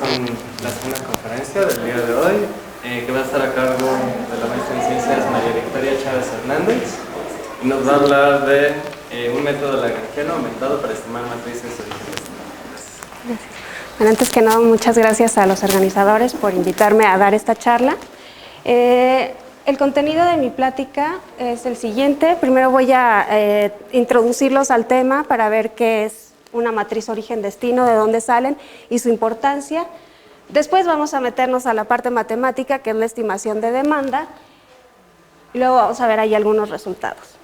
Con la segunda conferencia del día de hoy, que va a estar a cargo de la maestra en ciencias María Victoria Chávez Hernández, y nos va a hablar de un método lagrangiano aumentado para estimar matrices originales. Gracias. Bueno, antes que nada, muchas gracias a los organizadores por invitarme a dar esta charla. El contenido de mi plática es el siguiente. Primero voy a introducirlos al tema para ver qué es una matriz origen-destino, de dónde salen y su importancia. Después vamos a meternos a la parte matemática, que es la estimación de demanda, y luego vamos a ver ahí algunos resultados.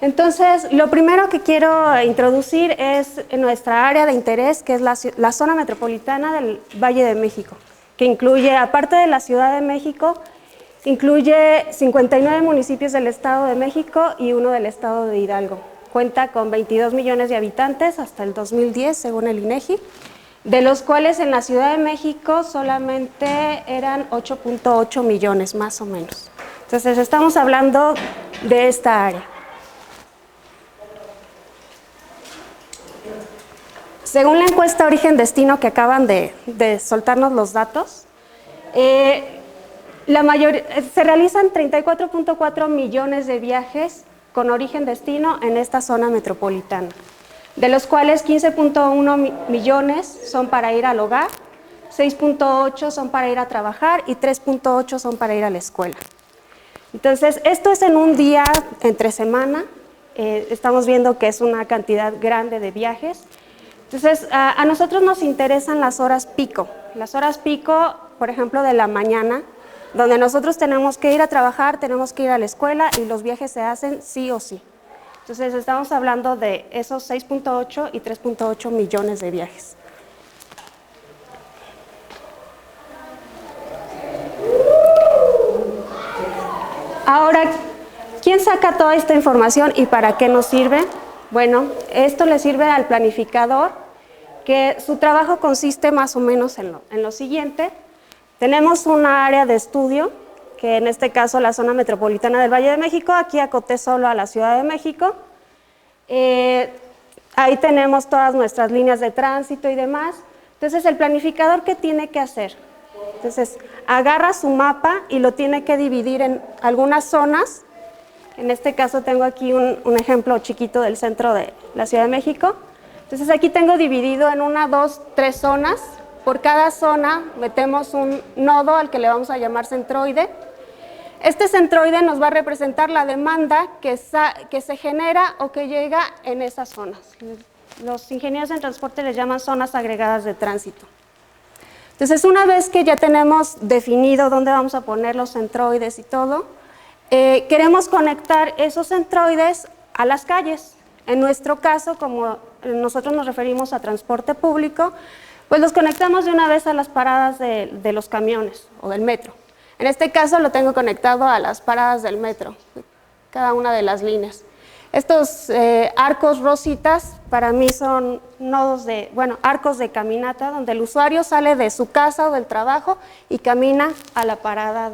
Entonces, lo primero que quiero introducir es nuestra área de interés, que es la zona metropolitana del Valle de México, que incluye, aparte de la Ciudad de México, incluye 59 municipios del Estado de México y uno del Estado de Hidalgo. Cuenta con 22 millones de habitantes hasta el 2010, según el INEGI, de los cuales en la Ciudad de México solamente eran 8.8 millones, más o menos. Entonces, estamos hablando de esta área. Según la encuesta Origen-Destino que acaban de soltarnos los datos, se realizan 34.4 millones de viajes con origen-destino en esta zona metropolitana, de los cuales 15.1 millones son para ir al hogar, 6.8 son para ir a trabajar y 3.8 son para ir a la escuela. Entonces, esto es en un día entre semana. Estamos viendo que es una cantidad grande de viajes. Entonces, a nosotros nos interesan las horas pico. Las horas pico, por ejemplo, de la mañana, donde nosotros tenemos que ir a trabajar, tenemos que ir a la escuela y los viajes se hacen sí o sí. Entonces, estamos hablando de esos 6.8 y 3.8 millones de viajes. Ahora, ¿quién saca toda esta información y para qué nos sirve? Bueno, esto le sirve al planificador, que su trabajo consiste más o menos en lo siguiente. Tenemos una área de estudio, que en este caso la zona metropolitana del Valle de México. Aquí acoté solo a la Ciudad de México. Ahí tenemos todas nuestras líneas de tránsito y demás. Entonces, el planificador, ¿qué tiene que hacer? Entonces, agarra su mapa y lo tiene que dividir en algunas zonas. En este caso tengo aquí un ejemplo chiquito del centro de la Ciudad de México. Entonces, aquí tengo dividido en 1, 2, 3 zonas. Por cada zona metemos un nodo al que le vamos a llamar centroide. Este centroide nos va a representar la demanda que se genera o que llega en esas zonas. Los ingenieros en transporte les llaman zonas agregadas de tránsito. Entonces, una vez que ya tenemos definido dónde vamos a poner los centroides y todo, queremos conectar esos centroides a las calles. En nuestro caso, como nosotros nos referimos a transporte público, pues los conectamos de una vez a las paradas de los camiones o del metro. En este caso lo tengo conectado a las paradas del metro, cada una de las líneas. Estos arcos rositas para mí son arcos de caminata, donde el usuario sale de su casa o del trabajo y camina a la parada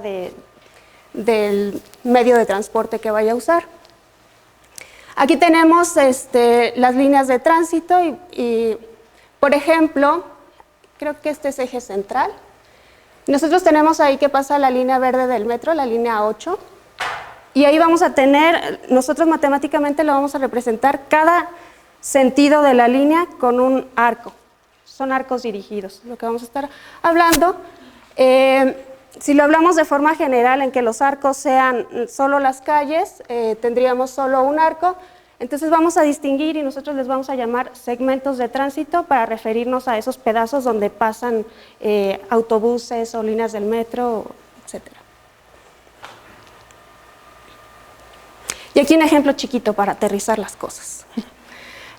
del medio de transporte que vaya a usar. Aquí tenemos las líneas de tránsito y, por ejemplo, creo que este es eje central. Nosotros tenemos ahí que pasa la línea verde del metro, la línea 8, y ahí vamos a tener, nosotros matemáticamente lo vamos a representar cada sentido de la línea con un arco. Son arcos dirigidos, lo que vamos a estar hablando. Si lo hablamos de forma general, en que los arcos sean solo las calles, tendríamos solo un arco. Entonces vamos a distinguir y nosotros les vamos a llamar segmentos de tránsito para referirnos a esos pedazos donde pasan autobuses o líneas del metro, etc. Y aquí un ejemplo chiquito para aterrizar las cosas.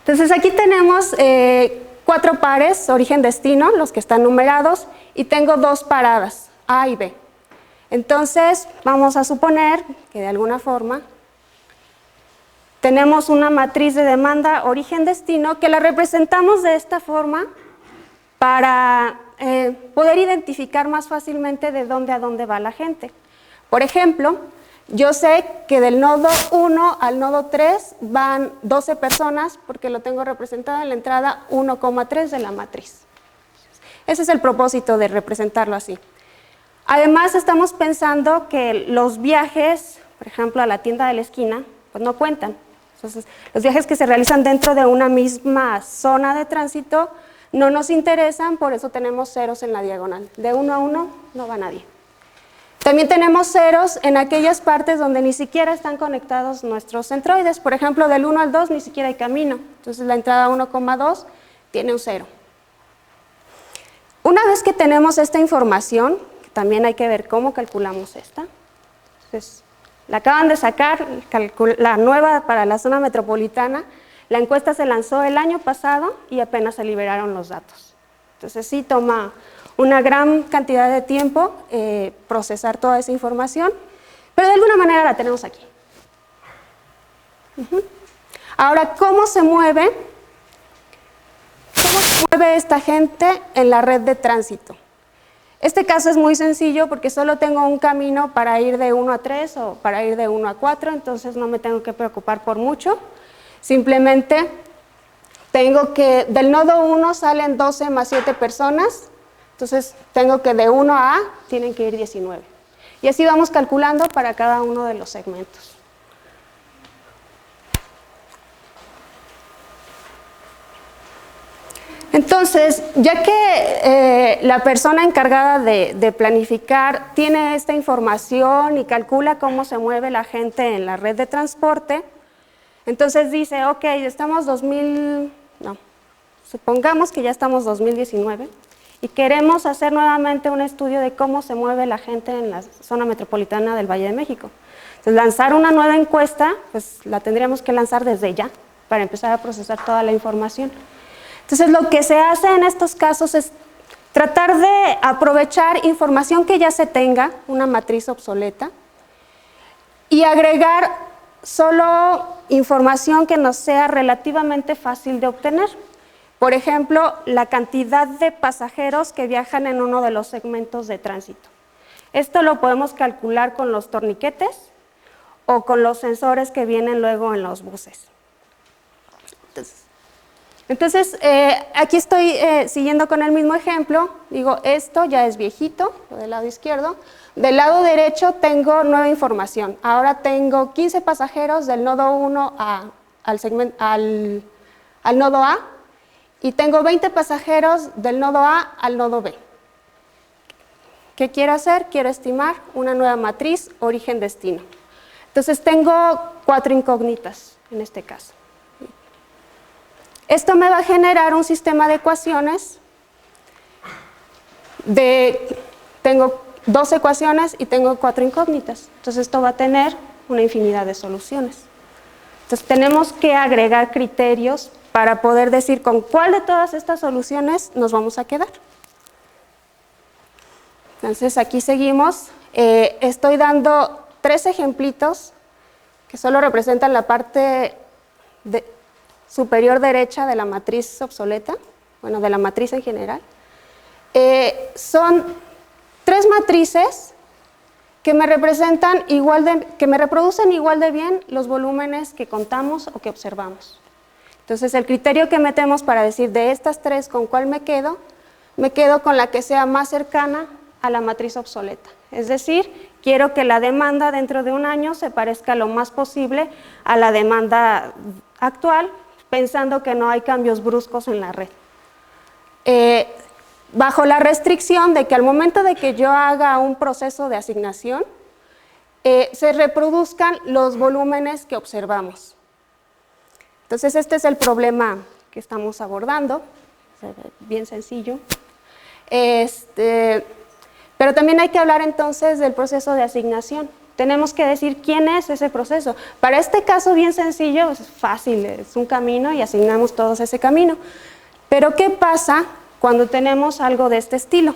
Entonces aquí tenemos 4 pares, origen-destino, los que están numerados, y tengo 2 paradas, A y B. Entonces, vamos a suponer que de alguna forma tenemos una matriz de demanda origen-destino que la representamos de esta forma para poder identificar más fácilmente de dónde a dónde va la gente. Por ejemplo, yo sé que del nodo 1 al nodo 3 van 12 personas porque lo tengo representado en la entrada 1,3 de la matriz. Ese es el propósito de representarlo así. Además, estamos pensando que los viajes, por ejemplo, a la tienda de la esquina, pues no cuentan. Entonces, los viajes que se realizan dentro de una misma zona de tránsito no nos interesan, por eso tenemos ceros en la diagonal. De 1 a 1 no va nadie. También tenemos ceros en aquellas partes donde ni siquiera están conectados nuestros centroides. Por ejemplo, del 1 al 2 ni siquiera hay camino. Entonces, la entrada 1,2 tiene un 0. Una vez que tenemos esta información, también hay que ver cómo calculamos esta. Entonces, la acaban de sacar, la nueva para la zona metropolitana. La encuesta se lanzó el año pasado y apenas se liberaron los datos. Entonces, sí toma una gran cantidad de tiempo procesar toda esa información, pero de alguna manera la tenemos aquí. Ahora, ¿cómo se mueve esta gente en la red de tránsito? Este caso es muy sencillo porque solo tengo un camino para ir de 1 a 3 o para ir de 1 a 4, entonces no me tengo que preocupar por mucho. Simplemente tengo que, del nodo 1 salen 12 más 7 personas, entonces tengo que de 1 a A tienen que ir 19. Y así vamos calculando para cada uno de los segmentos. Entonces, ya que la persona encargada de planificar tiene esta información y calcula cómo se mueve la gente en la red de transporte, entonces dice, ok, supongamos que ya estamos 2019 y queremos hacer nuevamente un estudio de cómo se mueve la gente en la zona metropolitana del Valle de México. Entonces, lanzar una nueva encuesta, pues la tendríamos que lanzar desde ya para empezar a procesar toda la información. Entonces, lo que se hace en estos casos es tratar de aprovechar información que ya se tenga, una matriz obsoleta, y agregar solo información que nos sea relativamente fácil de obtener. Por ejemplo, la cantidad de pasajeros que viajan en uno de los segmentos de tránsito. Esto lo podemos calcular con los torniquetes o con los sensores que vienen luego en los buses. Entonces, aquí estoy siguiendo con el mismo ejemplo. Digo, esto ya es viejito, lo del lado izquierdo. Del lado derecho tengo nueva información. Ahora tengo 15 pasajeros del nodo 1 al nodo A y tengo 20 pasajeros del nodo A al nodo B. ¿Qué quiero hacer? Quiero estimar una nueva matriz origen-destino. Entonces, tengo 4 incógnitas en este caso. Esto me va a generar un sistema de ecuaciones. Tengo 2 ecuaciones y tengo 4 incógnitas. Entonces, esto va a tener una infinidad de soluciones. Entonces, tenemos que agregar criterios para poder decir con cuál de todas estas soluciones nos vamos a quedar. Entonces, aquí seguimos. Estoy dando 3 ejemplitos que solo representan la parte superior derecha de la matriz obsoleta, bueno, de la matriz en general. Son 3 matrices que me representan que me reproducen igual de bien los volúmenes que contamos o que observamos. Entonces, el criterio que metemos para decir de estas 3 con cuál me quedo con la que sea más cercana a la matriz obsoleta. Es decir, quiero que la demanda dentro de un año se parezca lo más posible a la demanda actual, pensando que no hay cambios bruscos en la red. Bajo la restricción de que al momento de que yo haga un proceso de asignación, se reproduzcan los volúmenes que observamos. Entonces, este es el problema que estamos abordando, bien sencillo. Pero también hay que hablar entonces del proceso de asignación. Tenemos que decir quién es ese proceso. Para este caso bien sencillo, es fácil, es un camino y asignamos todos ese camino. Pero ¿qué pasa cuando tenemos algo de este estilo?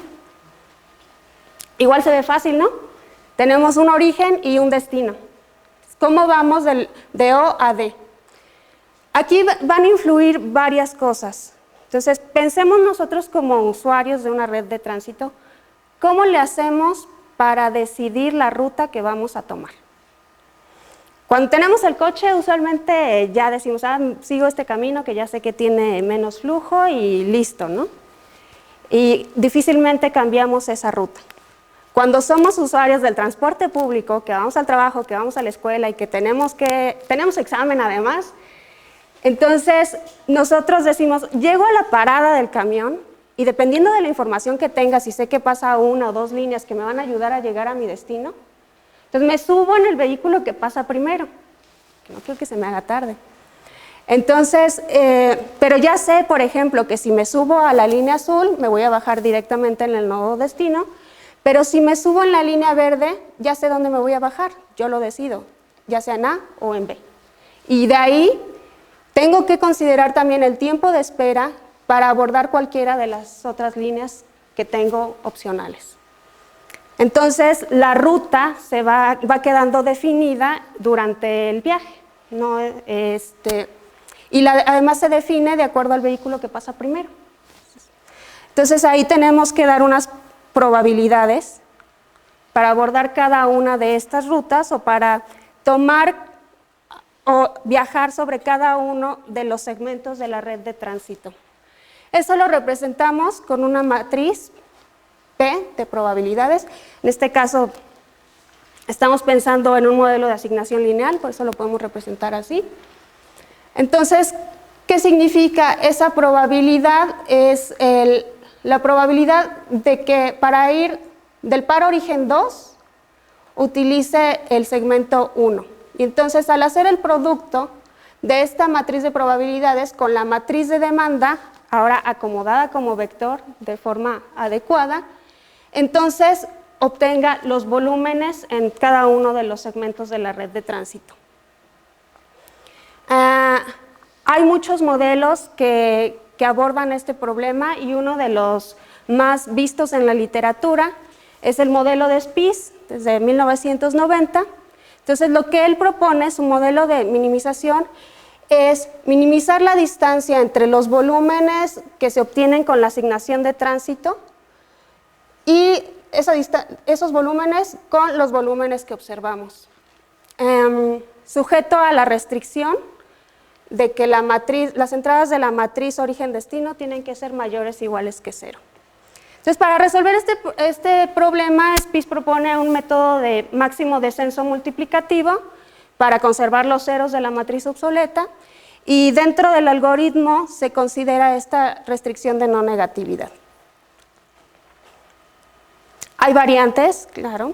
Igual se ve fácil, ¿no? Tenemos un origen y un destino. ¿Cómo vamos de O a D? Aquí van a influir varias cosas. Entonces, pensemos nosotros como usuarios de una red de tránsito, ¿cómo le hacemos para decidir la ruta que vamos a tomar? Cuando tenemos el coche, usualmente ya decimos, sigo este camino que ya sé que tiene menos flujo y listo, ¿no? y difícilmente cambiamos esa ruta. Cuando somos usuarios del transporte público, que vamos al trabajo, que vamos a la escuela y que tenemos examen además, entonces nosotros decimos, llego a la parada del camión y dependiendo de la información que tenga, si sé que pasa 1 o 2 líneas que me van a ayudar a llegar a mi destino, entonces me subo en el vehículo que pasa primero, que no quiero que se me haga tarde. Entonces, pero ya sé, por ejemplo, que si me subo a la línea azul, me voy a bajar directamente en el nuevo destino, pero si me subo en la línea verde, ya sé dónde me voy a bajar, yo lo decido, ya sea en A o en B. Y de ahí tengo que considerar también el tiempo de espera para abordar cualquiera de las otras líneas que tengo opcionales. Entonces, la ruta se va quedando definida durante el viaje, ¿no? Y además se define de acuerdo al vehículo que pasa primero. Entonces, ahí tenemos que dar unas probabilidades para abordar cada una de estas rutas o para tomar o viajar sobre cada uno de los segmentos de la red de tránsito. Eso lo representamos con una matriz P de probabilidades. En este caso, estamos pensando en un modelo de asignación lineal, por eso lo podemos representar así. Entonces, ¿qué significa esa probabilidad? Es la probabilidad de que para ir del par origen 2 utilice el segmento 1. Y entonces al hacer el producto de esta matriz de probabilidades con la matriz de demanda, ahora acomodada como vector de forma adecuada, entonces obtenga los volúmenes en cada uno de los segmentos de la red de tránsito. Hay muchos modelos que abordan este problema y uno de los más vistos en la literatura es el modelo de Spies desde 1990. Entonces lo que él propone, su modelo de minimización, es minimizar la distancia entre los volúmenes que se obtienen con la asignación de tránsito y esos volúmenes con los volúmenes que observamos, sujeto a la restricción de que las entradas de la matriz origen-destino tienen que ser mayores o iguales que 0. Entonces, para resolver este problema, Spies propone un método de máximo descenso multiplicativo para conservar los ceros de la matriz obsoleta y dentro del algoritmo se considera esta restricción de no negatividad. Hay variantes, claro.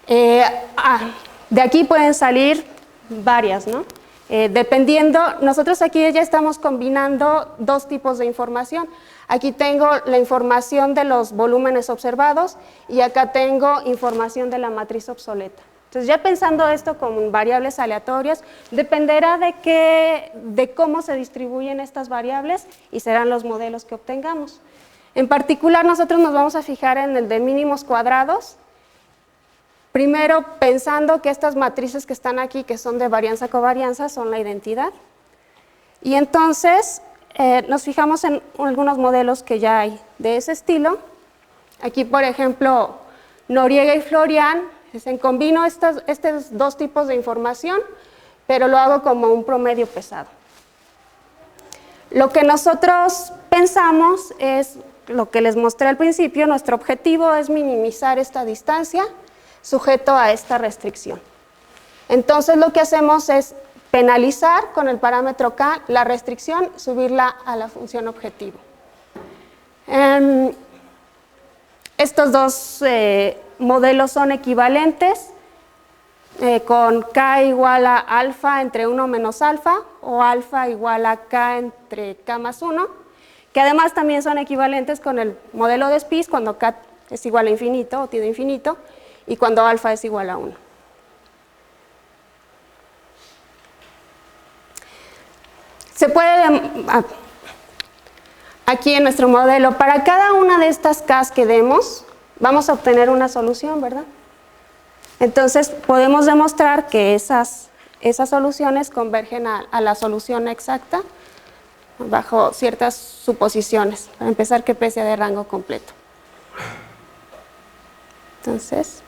De aquí pueden salir varias, ¿no? Dependiendo, nosotros aquí ya estamos combinando dos tipos de información. Aquí tengo la información de los volúmenes observados y acá tengo información de la matriz obsoleta. Entonces, ya pensando esto con variables aleatorias, dependerá de cómo se distribuyen estas variables y serán los modelos que obtengamos. En particular, nosotros nos vamos a fijar en el de mínimos cuadrados. Primero, pensando que estas matrices que están aquí, que son de varianza-covarianza, son la identidad. Y entonces, nos fijamos en algunos modelos que ya hay de ese estilo. Aquí, por ejemplo, Noriega y Florian, combino estos dos tipos de información, pero lo hago como un promedio pesado. Lo que nosotros pensamos es, lo que les mostré al principio, nuestro objetivo es minimizar esta distancia sujeto a esta restricción. Entonces lo que hacemos es penalizar con el parámetro k la restricción, subirla a la función objetivo. Estos dos modelos son equivalentes con k igual a alfa entre 1 menos alfa o alfa igual a k entre k más 1, que además también son equivalentes con el modelo de Spies cuando k es igual a infinito o tiene infinito, y cuando alfa es igual a 1. Se puede, aquí en nuestro modelo, para cada una de estas Ks que demos, vamos a obtener una solución, ¿verdad? Entonces, podemos demostrar que esas soluciones convergen a la solución exacta bajo ciertas suposiciones. Para empezar, que P sea de rango completo. Entonces,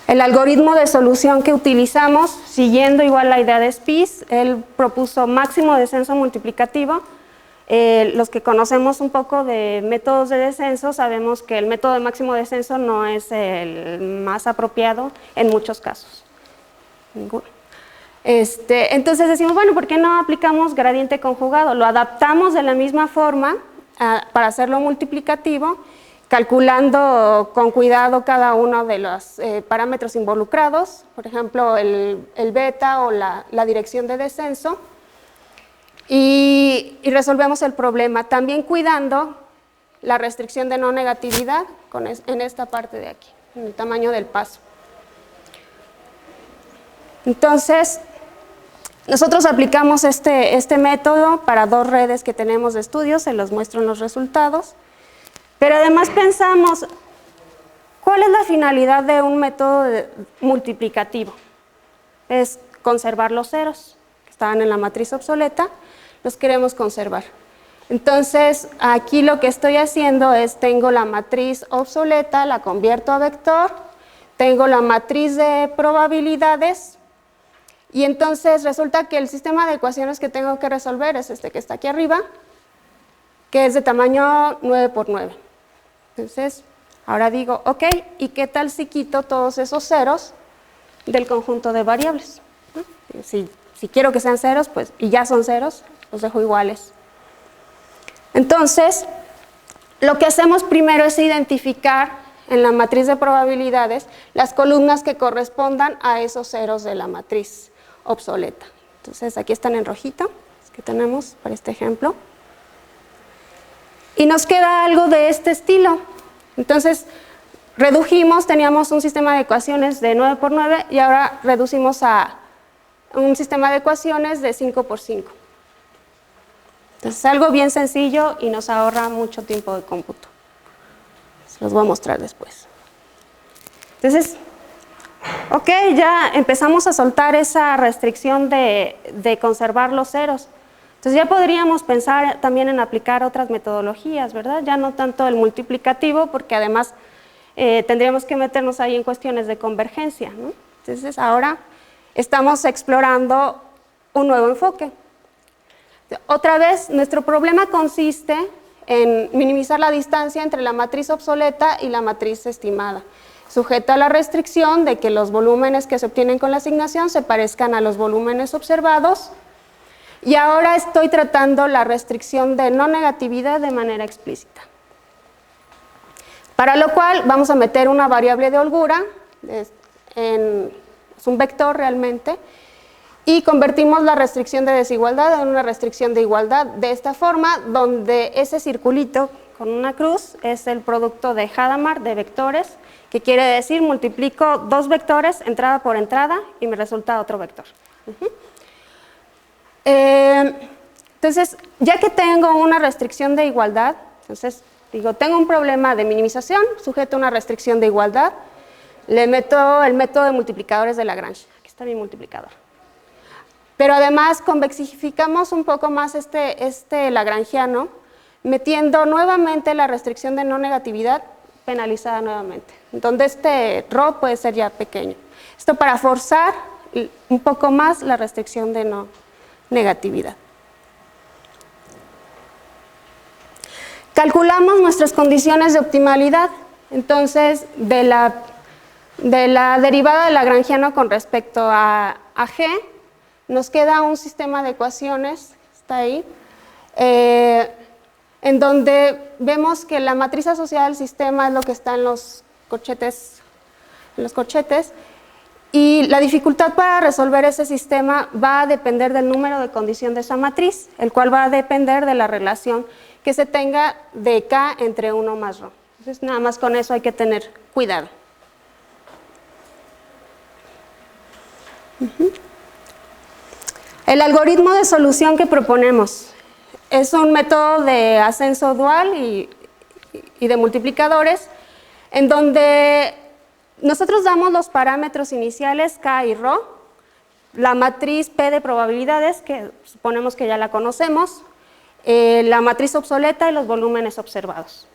el algoritmo de solución que utilizamos, siguiendo igual la idea de Spies, él propuso máximo descenso multiplicativo Los que conocemos un poco de métodos de descenso sabemos que el método de máximo descenso no es el más apropiado en muchos casos. Ninguno. Entonces decimos, bueno, ¿por qué no aplicamos gradiente conjugado? Lo adaptamos de la misma forma para hacerlo multiplicativo, calculando con cuidado cada uno de los parámetros involucrados, por ejemplo, el beta o la dirección de descenso, y resolvemos el problema, también cuidando la restricción de no negatividad en esta parte de aquí, en el tamaño del paso. Entonces, nosotros aplicamos este método para 2 redes que tenemos de estudio, se los muestro en los resultados, pero además pensamos, ¿cuál es la finalidad de un método multiplicativo? Es conservar los ceros que estaban en la matriz obsoleta, los queremos conservar. Entonces, aquí lo que estoy haciendo es, tengo la matriz obsoleta, la convierto a vector, tengo la matriz de probabilidades, y entonces resulta que el sistema de ecuaciones que tengo que resolver es este que está aquí arriba, que es de tamaño 9 por 9. Entonces, ahora digo, ok, ¿y qué tal si quito todos esos ceros del conjunto de variables? Si quiero que sean ceros, pues, y ya son ceros, los dejo iguales. Entonces, lo que hacemos primero es identificar en la matriz de probabilidades las columnas que correspondan a esos ceros de la matriz obsoleta. Entonces, aquí están en rojito, los que tenemos para este ejemplo. Y nos queda algo de este estilo. Entonces, redujimos, teníamos un sistema de ecuaciones de 9 por 9 y ahora reducimos a un sistema de ecuaciones de 5 por 5. Entonces, es algo bien sencillo y nos ahorra mucho tiempo de cómputo. Se los voy a mostrar después. Entonces, ok, ya empezamos a soltar esa restricción de conservar los ceros. Entonces ya podríamos pensar también en aplicar otras metodologías, ¿verdad? Ya no tanto el multiplicativo, porque además tendríamos que meternos ahí en cuestiones de convergencia, ¿no? Entonces ahora estamos explorando un nuevo enfoque. Otra vez, nuestro problema consiste en minimizar la distancia entre la matriz obsoleta y la matriz estimada, sujeta a la restricción de que los volúmenes que se obtienen con la asignación se parezcan a los volúmenes observados. Y ahora estoy tratando la restricción de no negatividad de manera explícita. Para lo cual vamos a meter una variable de holgura, es un vector realmente, y convertimos la restricción de desigualdad en una restricción de igualdad de esta forma, donde ese circulito con una cruz es el producto de Hadamard de vectores, que quiere decir multiplico 2 vectores entrada por entrada y me resulta otro vector. Entonces, ya que tengo una restricción de igualdad, entonces digo, tengo un problema de minimización, sujeto a una restricción de igualdad, le meto el método de multiplicadores de Lagrange. Aquí está mi multiplicador. Pero además convexificamos un poco más este lagrangiano, metiendo nuevamente la restricción de no negatividad penalizada nuevamente, donde este ρ puede ser ya pequeño. Esto para forzar un poco más la restricción de no negatividad. Calculamos nuestras condiciones de optimalidad. Entonces, de la derivada del lagrangiano con respecto a G, nos queda un sistema de ecuaciones, está ahí, en donde vemos que la matriz asociada al sistema es lo que está en los corchetes, y la dificultad para resolver ese sistema va a depender del número de condición de esa matriz, el cual va a depender de la relación que se tenga de K entre 1 más ρ. Entonces, nada más con eso hay que tener cuidado. El algoritmo de solución que proponemos es un método de ascenso dual y de multiplicadores, en donde nosotros damos los parámetros iniciales K y ρ, la matriz P de probabilidades, que suponemos que ya la conocemos, la matriz obsoleta y los volúmenes observados.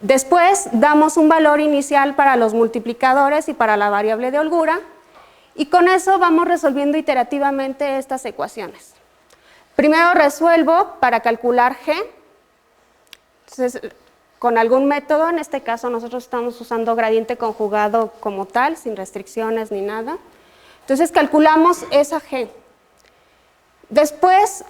Después damos un valor inicial para los multiplicadores y para la variable de holgura, y con eso vamos resolviendo iterativamente estas ecuaciones. Primero resuelvo para calcular G. Entonces, con algún método, en este caso nosotros estamos usando gradiente conjugado como tal, sin restricciones ni nada. Entonces calculamos esa G. Después,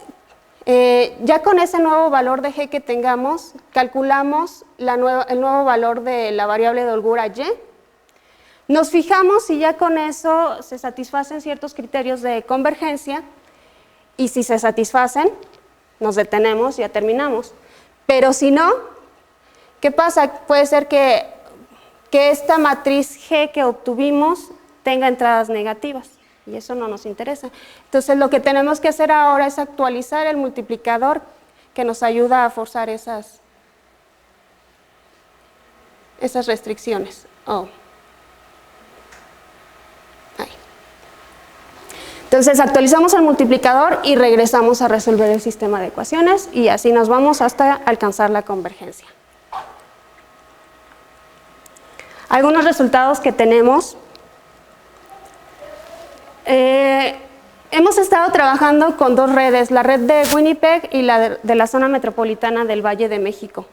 ya con ese nuevo valor de G que tengamos, calculamos el nuevo valor de la variable de holgura Y. Nos fijamos si ya con eso se satisfacen ciertos criterios de convergencia, y si se satisfacen, nos detenemos y ya terminamos. Pero si no, ¿qué pasa? Puede ser que esta matriz G que obtuvimos tenga entradas negativas, y eso no nos interesa. Entonces lo que tenemos que hacer ahora es actualizar el multiplicador que nos ayuda a forzar esas restricciones. Entonces actualizamos el multiplicador y regresamos a resolver el sistema de ecuaciones, y así nos vamos hasta alcanzar la convergencia. Algunos resultados que tenemos. Hemos estado trabajando con dos redes, la red de Winnipeg y la de la zona metropolitana del Valle de México.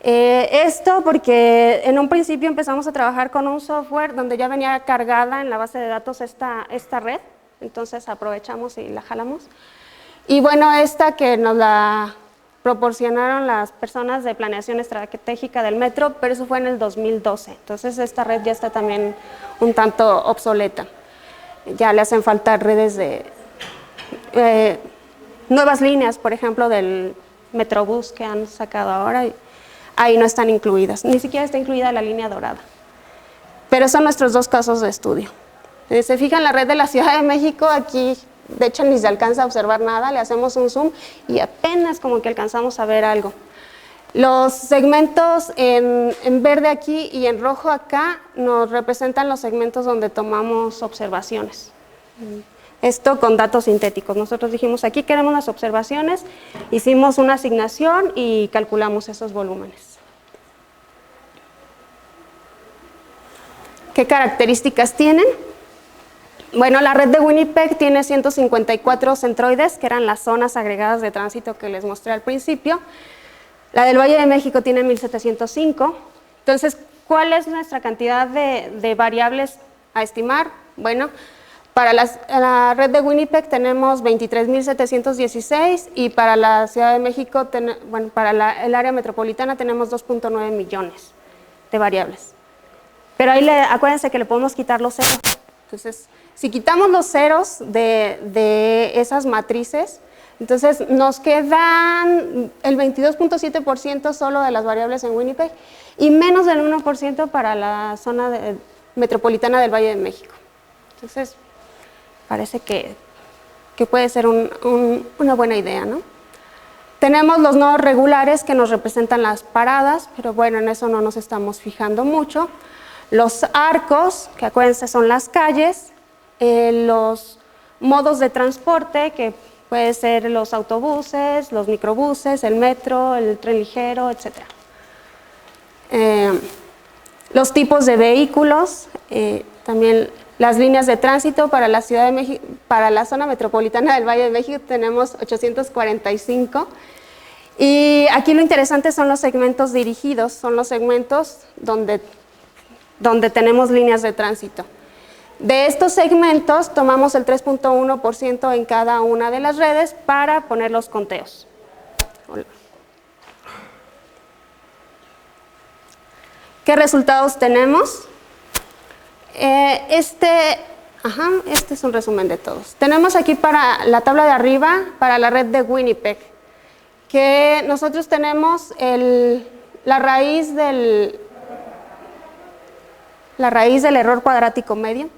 Esto porque en un principio empezamos a trabajar con un software donde ya venía cargada en la base de datos esta red, entonces aprovechamos y la jalamos. Y bueno, esta que nos la proporcionaron las personas de planeación estratégica del metro, pero eso fue en el 2012, entonces esta red ya está también un tanto obsoleta. Ya le hacen falta redes de nuevas líneas, por ejemplo, del Metrobús que han sacado ahora, y ahí no están incluidas, ni siquiera está incluida la línea dorada. Pero son nuestros dos casos de estudio. Si se fijan, la red de la Ciudad de México, aquí de hecho ni se alcanza a observar nada, le hacemos un zoom y apenas como que alcanzamos a ver algo. Los segmentos en verde aquí y en rojo acá nos representan los segmentos donde tomamos observaciones. Esto con datos sintéticos. Nosotros dijimos, aquí queremos las observaciones, hicimos una asignación y calculamos esos volúmenes. ¿Qué características tienen? Bueno, la red de Winnipeg tiene 154 centroides, que eran las zonas agregadas de tránsito que les mostré al principio. La del Valle de México tiene 1705. Entonces, ¿cuál es nuestra cantidad de variables a estimar? Bueno, para la red de Winnipeg tenemos 23.716 y para la Ciudad de México, para el área metropolitana tenemos 2.9 millones de variables. Pero ahí acuérdense que le podemos quitar los ceros. Entonces, si quitamos los ceros de esas matrices, entonces nos quedan el 22.7% solo de las variables en Winnipeg y menos del 1% para la zona metropolitana del Valle de México. Entonces, parece que puede ser una buena idea, ¿no? Tenemos los nodos regulares que nos representan las paradas, pero bueno, en eso no nos estamos fijando mucho. Los arcos, que acuérdense son las calles, los modos de transporte, que puede ser los autobuses, los microbuses, el metro, el tren ligero, etc. Los tipos de vehículos, también las líneas de tránsito para la Ciudad de México, para la zona metropolitana del Valle de México tenemos 845. Y aquí lo interesante son los segmentos dirigidos, son los segmentos donde tenemos líneas de tránsito. De estos segmentos tomamos el 3.1% en cada una de las redes para poner los conteos. ¿Qué resultados tenemos? Este es un resumen de todos. Tenemos aquí para la tabla de arriba, para la red de Winnipeg, que nosotros tenemos la raíz del error cuadrático medio.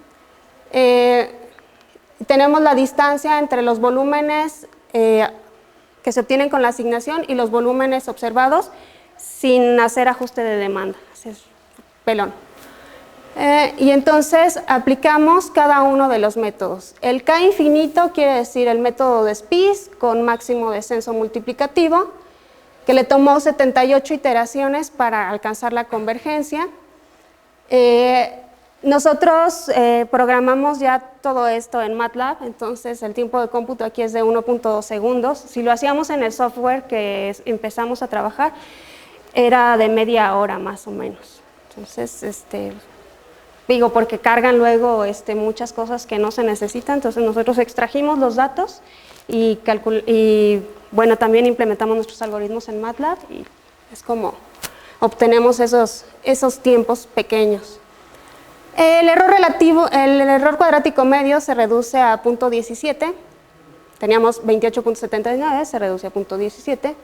Tenemos la distancia entre los volúmenes que se obtienen con la asignación y los volúmenes observados sin hacer ajuste de demanda. Así es, pelón. Y entonces aplicamos cada uno de los métodos. El K infinito quiere decir el método de Spies con máximo descenso multiplicativo, que le tomó 78 iteraciones para alcanzar la convergencia. Nosotros programamos ya todo esto en MATLAB, entonces el tiempo de cómputo aquí es de 1.2 segundos. Si lo hacíamos en el software que empezamos a trabajar, era de media hora más o menos. Entonces, digo, porque cargan luego muchas cosas que no se necesitan, entonces nosotros extrajimos los datos y bueno, también implementamos nuestros algoritmos en MATLAB y es como obtenemos esos tiempos pequeños. El error cuadrático medio se reduce a 0.17, teníamos 28.79, se reduce a 0.17.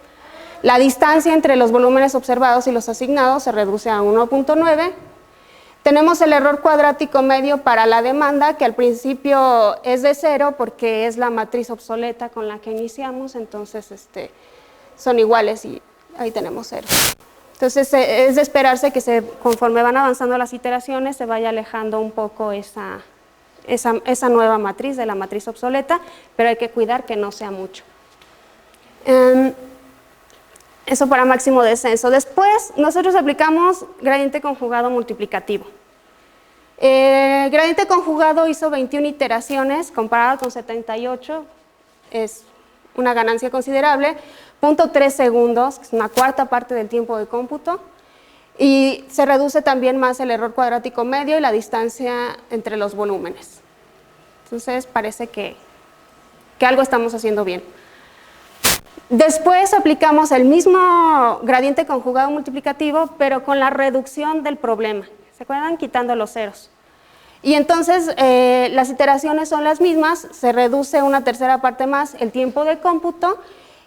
La distancia entre los volúmenes observados y los asignados se reduce a 1.9. Tenemos el error cuadrático medio para la demanda, que al principio es de 0 porque es la matriz obsoleta con la que iniciamos, entonces son iguales y ahí tenemos 0. Entonces es de esperarse que conforme van avanzando las iteraciones se vaya alejando un poco esa nueva matriz de la matriz obsoleta, pero hay que cuidar que no sea mucho. Eso para máximo descenso. Después nosotros aplicamos gradiente conjugado multiplicativo. Gradiente conjugado hizo 21 iteraciones comparado con 78, es una ganancia considerable, 0.3 segundos, que es una cuarta parte del tiempo de cómputo, y se reduce también más el error cuadrático medio y la distancia entre los volúmenes. Entonces parece que algo estamos haciendo bien. Después aplicamos el mismo gradiente conjugado multiplicativo, pero con la reducción del problema. ¿Se acuerdan? Quitando los ceros. Y entonces las iteraciones son las mismas, se reduce una tercera parte más el tiempo de cómputo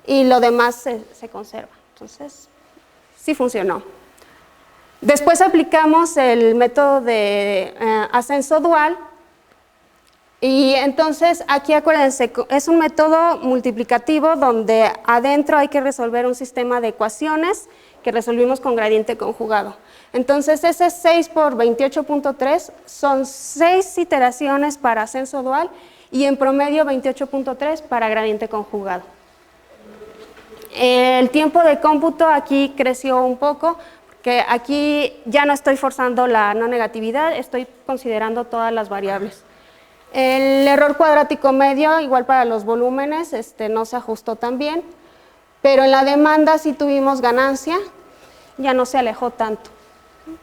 y lo demás se conserva. Entonces, sí funcionó. Después aplicamos el método de ascenso dual. Y entonces aquí acuérdense, es un método multiplicativo donde adentro hay que resolver un sistema de ecuaciones que resolvimos con gradiente conjugado. Entonces ese 6 por 28.3 son 6 iteraciones para ascenso dual y en promedio 28.3 para gradiente conjugado. El tiempo de cómputo aquí creció un poco, porque aquí ya no estoy forzando la no negatividad, estoy considerando todas las variables. El error cuadrático medio, igual para los volúmenes, no se ajustó tan bien, pero en la demanda sí tuvimos ganancia, ya no se alejó tanto.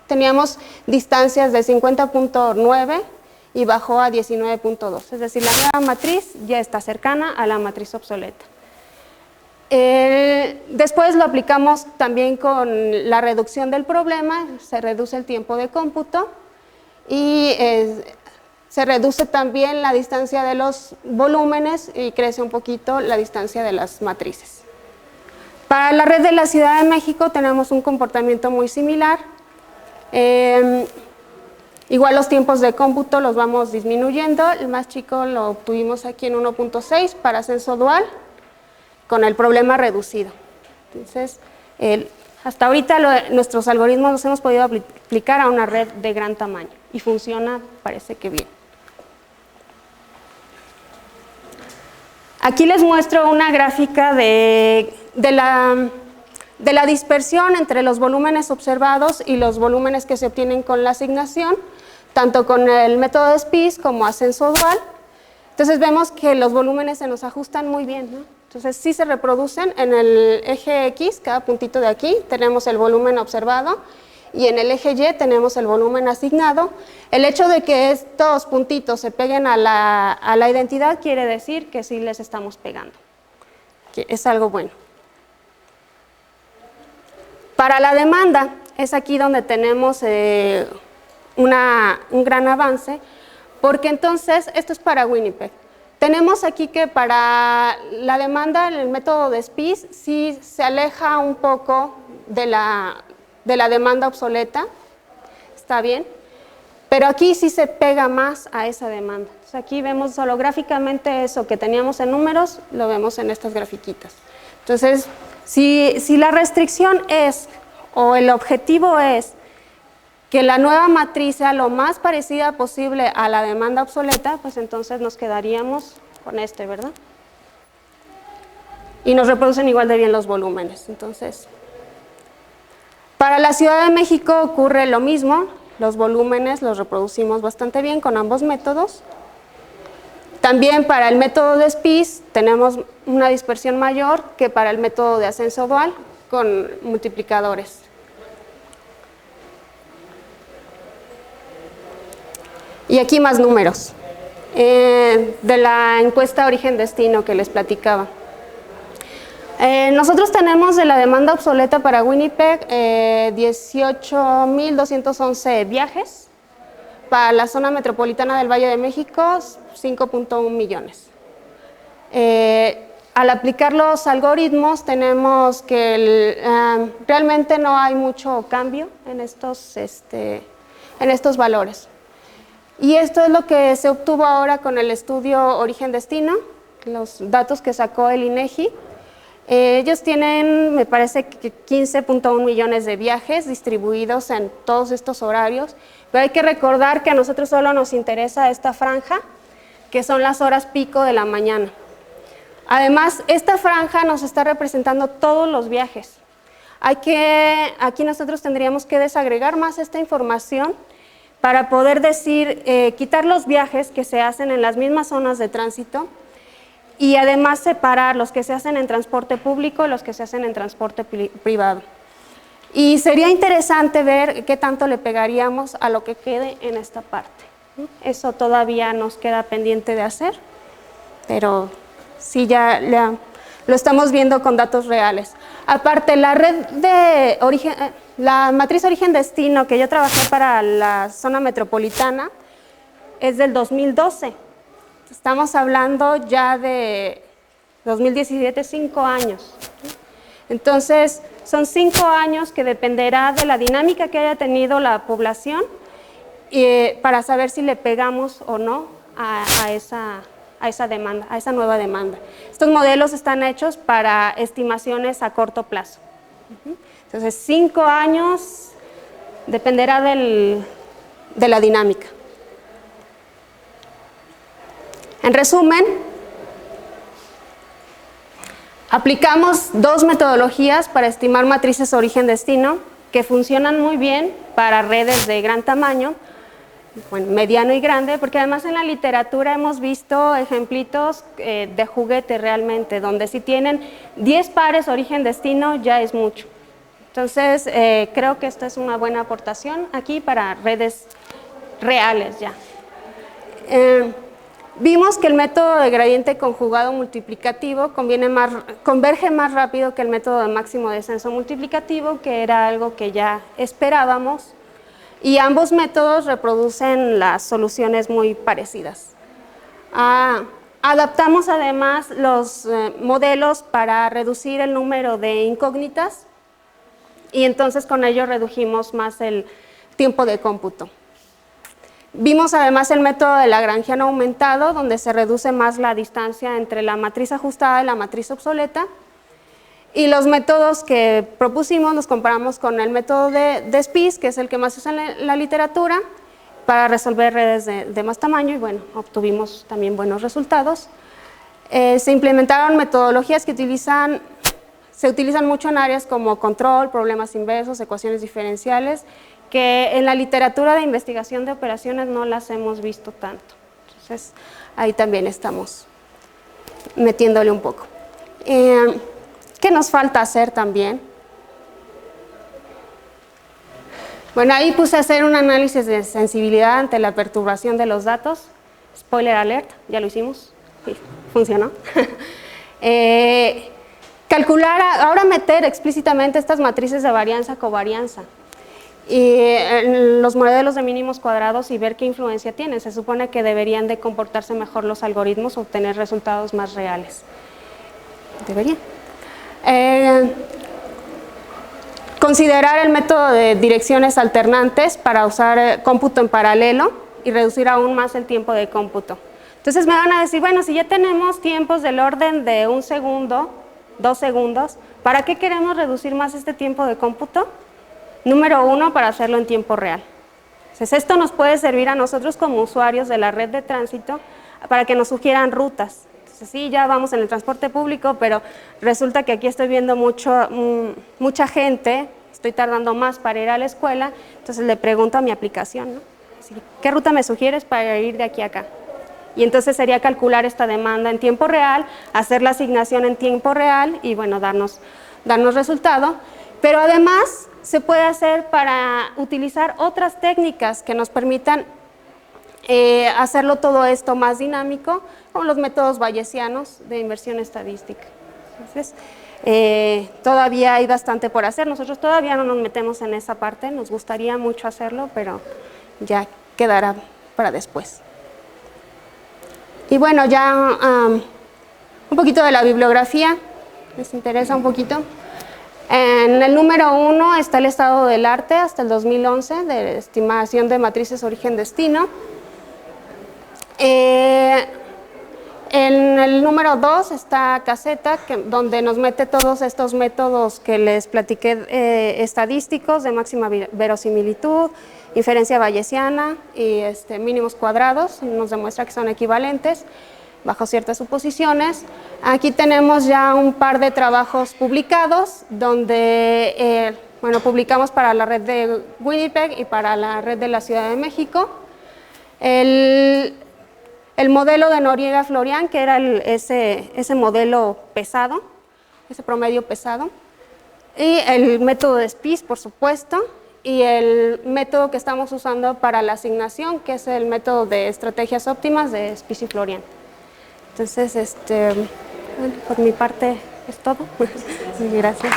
Teníamos distancias de 50.9 y bajó a 19.2, es decir, la nueva matriz ya está cercana a la matriz obsoleta. Después lo aplicamos también con la reducción del problema, se reduce el tiempo de cómputo y se reduce también la distancia de los volúmenes y crece un poquito la distancia de las matrices. Para la red de la Ciudad de México tenemos un comportamiento muy similar. Igual los tiempos de cómputo los vamos disminuyendo, el más chico lo obtuvimos aquí en 1.6 para ascenso dual, con el problema reducido. Entonces, hasta ahorita nuestros algoritmos los hemos podido aplicar a una red de gran tamaño y funciona, parece que bien. Aquí les muestro una gráfica de la dispersión entre los volúmenes observados y los volúmenes que se obtienen con la asignación, tanto con el método de SPIS como ascenso dual. Entonces vemos que los volúmenes se nos ajustan muy bien, ¿no? Entonces sí se reproducen en el eje X, cada puntito de aquí tenemos el volumen observado y en el eje Y tenemos el volumen asignado. El hecho de que estos puntitos se peguen a la identidad quiere decir que sí les estamos pegando, que es algo bueno. Para la demanda es aquí donde tenemos un gran avance, porque entonces, esto es para Winnipeg. Tenemos aquí que para la demanda, el método de SPIS sí se aleja un poco de la demanda obsoleta, está bien, pero aquí sí se pega más a esa demanda. Entonces aquí vemos holográficamente eso que teníamos en números, lo vemos en estas grafiquitas. Entonces, si la restricción es, o el objetivo es, que la nueva matriz sea lo más parecida posible a la demanda obsoleta, pues entonces nos quedaríamos con ¿verdad? Y nos reproducen igual de bien los volúmenes. Entonces, para la Ciudad de México ocurre lo mismo, los volúmenes los reproducimos bastante bien con ambos métodos. También para el método de SPIS tenemos una dispersión mayor que para el método de ascenso dual con multiplicadores. Y aquí más números de la encuesta origen-destino que les platicaba. Nosotros tenemos de la demanda obsoleta para Winnipeg 18.211 viajes. Para la zona metropolitana del Valle de México, 5.1 millones. Al aplicar los algoritmos, tenemos que realmente no hay mucho cambio en estos valores. Y esto es lo que se obtuvo ahora con el estudio origen-destino, los datos que sacó el INEGI. Ellos tienen, me parece, que 15.1 millones de viajes distribuidos en todos estos horarios, pero hay que recordar que a nosotros solo nos interesa esta franja, que son las horas pico de la mañana. Además, esta franja nos está representando todos los viajes. Aquí nosotros tendríamos que desagregar más esta información para poder decir, quitar los viajes que se hacen en las mismas zonas de tránsito y además separar los que se hacen en transporte público y los que se hacen en transporte privado. Y sería interesante ver qué tanto le pegaríamos a lo que quede en esta parte. Eso todavía nos queda pendiente de hacer, pero sí ya lo estamos viendo con datos reales. Aparte, la red de origen, la matriz origen-destino que yo trabajé para la zona metropolitana es del 2012. Estamos hablando ya de 2017, 5 años. Entonces, son 5 años que dependerá de la dinámica que haya tenido la población para saber si le pegamos o no a esa demanda, a esa nueva demanda. Estos modelos están hechos para estimaciones a corto plazo. Entonces, 5 años dependerá de la dinámica. En resumen, aplicamos 2 metodologías para estimar matrices origen-destino que funcionan muy bien para redes de gran tamaño, bueno, mediano y grande, porque además en la literatura hemos visto ejemplitos de juguete realmente, donde si tienen 10 pares origen-destino ya es mucho. Entonces, creo que esta es una buena aportación aquí para redes reales ya. Vimos que el método de gradiente conjugado multiplicativo converge más rápido que el método de máximo descenso multiplicativo, que era algo que ya esperábamos, y ambos métodos reproducen las soluciones muy parecidas. Adaptamos además los modelos para reducir el número de incógnitas y entonces con ello redujimos más el tiempo de cómputo. Vimos además el método de Lagrangiano aumentado, donde se reduce más la distancia entre la matriz ajustada y la matriz obsoleta. Y los métodos que propusimos los comparamos con el método de SPIS, que es el que más se usa en la literatura, para resolver redes de más tamaño y bueno, obtuvimos también buenos resultados. Se implementaron metodologías que se utilizan mucho en áreas como control, problemas inversos, ecuaciones diferenciales, que en la literatura de investigación de operaciones no las hemos visto tanto. Entonces, ahí también estamos metiéndole un poco. ¿Qué nos falta hacer también? Bueno, ahí puse a hacer un análisis de sensibilidad ante la perturbación de los datos. Spoiler alert, ya lo hicimos, sí, funcionó. Calcular, ahora meter explícitamente estas matrices de varianza-covarianza y los modelos de mínimos cuadrados y ver qué influencia tienen. Se supone que deberían de comportarse mejor los algoritmos, obtener resultados más reales. Deberían. Considerar el método de direcciones alternantes para usar cómputo en paralelo y reducir aún más el tiempo de cómputo. Entonces me van a decir, bueno, si ya tenemos tiempos del orden de 1 segundo, 2 segundos, ¿para qué queremos reducir más este tiempo de cómputo? Número 1, para hacerlo en tiempo real. Entonces, esto nos puede servir a nosotros como usuarios de la red de tránsito para que nos sugieran rutas. Entonces, sí, ya vamos en el transporte público, pero resulta que aquí estoy viendo mucha gente, estoy tardando más para ir a la escuela, entonces le pregunto a mi aplicación, ¿no? Así, ¿qué ruta me sugieres para ir de aquí a acá? Y entonces sería calcular esta demanda en tiempo real, hacer la asignación en tiempo real y bueno, darnos resultado. Pero además se puede hacer para utilizar otras técnicas que nos permitan hacerlo todo esto más dinámico, como los métodos bayesianos de inversión estadística. Entonces, todavía hay bastante por hacer. Nosotros todavía no nos metemos en esa parte, nos gustaría mucho hacerlo, pero ya quedará para después. Y bueno, ya un poquito de la bibliografía, ¿les interesa un poquito? En el número 1 está el estado del arte hasta el 2011, de estimación de matrices origen-destino. En el número 2 está Caseta, donde nos mete todos estos métodos que les platiqué estadísticos de máxima verosimilitud, inferencia bayesiana y mínimos cuadrados, nos demuestra que son equivalentes bajo ciertas suposiciones. Aquí tenemos ya un par de trabajos publicados, donde bueno, publicamos para la red de Winnipeg y para la red de la Ciudad de México. El modelo de Noriega-Florian, que era ese modelo pesado, ese promedio pesado, y el método de Spies, por supuesto, y el método que estamos usando para la asignación, que es el método de estrategias óptimas de Spies y Florian. Entonces, bueno, por mi parte es todo. Gracias.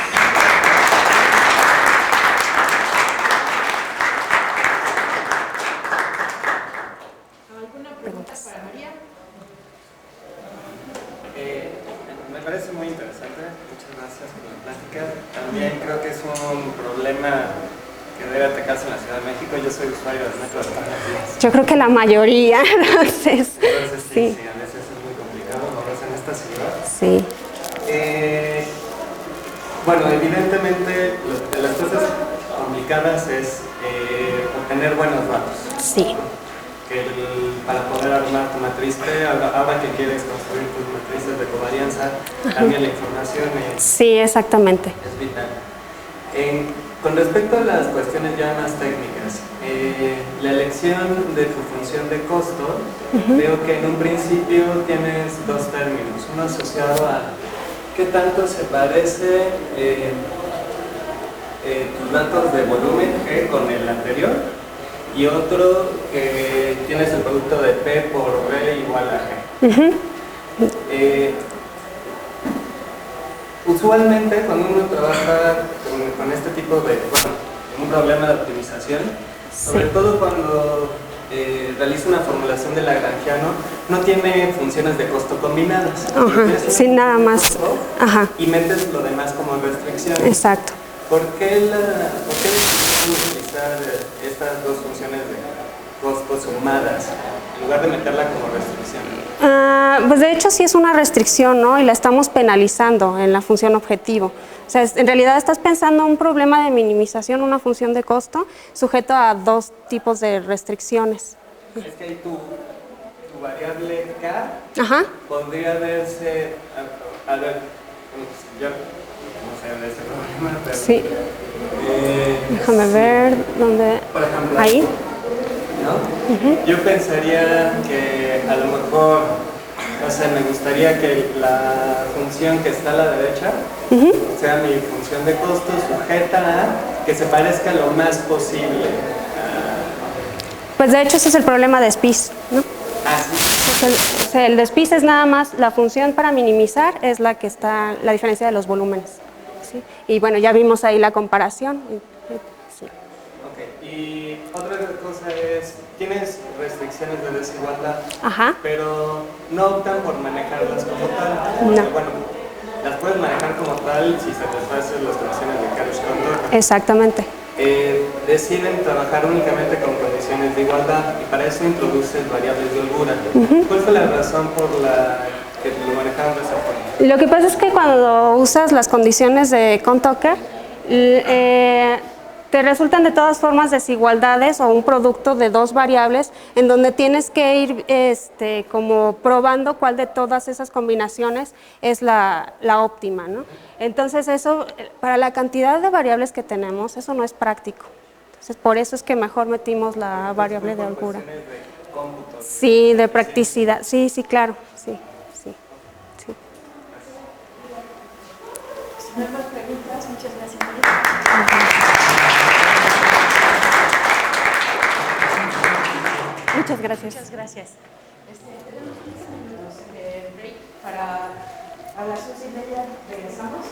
Me parece muy interesante, muchas gracias por la plática. También creo que es un problema que debe atacarse en la Ciudad de México. Yo soy usuario del metro de todos los días. Yo creo que la mayoría, entonces sí, a veces es muy complicado, ¿no? En esta ciudad. Sí. Bueno, evidentemente de las cosas complicadas es obtener buenos datos. Sí. Que para poder armar tu matriz P, ahora que quieres construir tus matrices de covarianza, cambia la información. Sí, exactamente. Es vital. Con respecto a las cuestiones ya más técnicas, la elección de tu función de costo, veo que en un principio tienes dos términos, uno asociado a qué tanto se parece tus datos de volumen G con el anterior, y otro que tienes el producto de P por B igual a G. Usualmente cuando uno trabaja con este tipo de, bueno, un problema de optimización, sobre todo cuando realiza una formulación de Lagrangiano, no tiene funciones de costo combinadas. Sin nada más. Y metes lo demás como restricción. Exacto. ¿Por qué decidieron utilizar estas dos funciones de costo sumadas en lugar de meterla como restricción? Pues de hecho sí es una restricción, ¿no? Y la estamos penalizando en la función objetivo. O sea, en realidad estás pensando un problema de minimización, una función de costo, sujeto a dos tipos de restricciones. Es que ahí tu variable K podría verse, a ver, yo no sé de ese problema, pero... Sí. Déjame ver dónde... Por ejemplo, ahí. ¿No? Yo pensaría que a lo mejor, o sea, me gustaría que la función que está a la derecha sea mi función de costo sujeta a que se parezca lo más posible. Pues de hecho ese es el problema de Spies, ¿no? Sí. El de Spies es nada más la función para minimizar, es la que está, la diferencia de los volúmenes. ¿Sí? Y bueno, ya vimos ahí la comparación. Sí. Ok, y otra cosa es, tienes restricciones de desigualdad, pero no optan por manejarlas como tal. No. Bueno, las puedes manejar como tal si satisfaces las condiciones de Karush-Condorcet. Exactamente. Deciden trabajar únicamente con condiciones de igualdad y para eso introduces variables de holgura. ¿Cuál fue la razón por la que lo manejaron de esa forma? Lo que pasa es que cuando usas las condiciones de Cohn-Tucker, te resultan de todas formas desigualdades o un producto de dos variables en donde tienes que ir como probando cuál de todas esas combinaciones es la óptima, ¿no? Entonces eso, para la cantidad de variables que tenemos, eso no es práctico. Entonces por eso es que mejor metimos la variable de holgura. Sí, de practicidad, sí, sí, claro, sí, sí, sí. Si no hay más preguntas, muchas gracias. Muchas gracias. Muchas gracias. Tenemos 15 minutos de break para hablar sus ideas. Regresamos.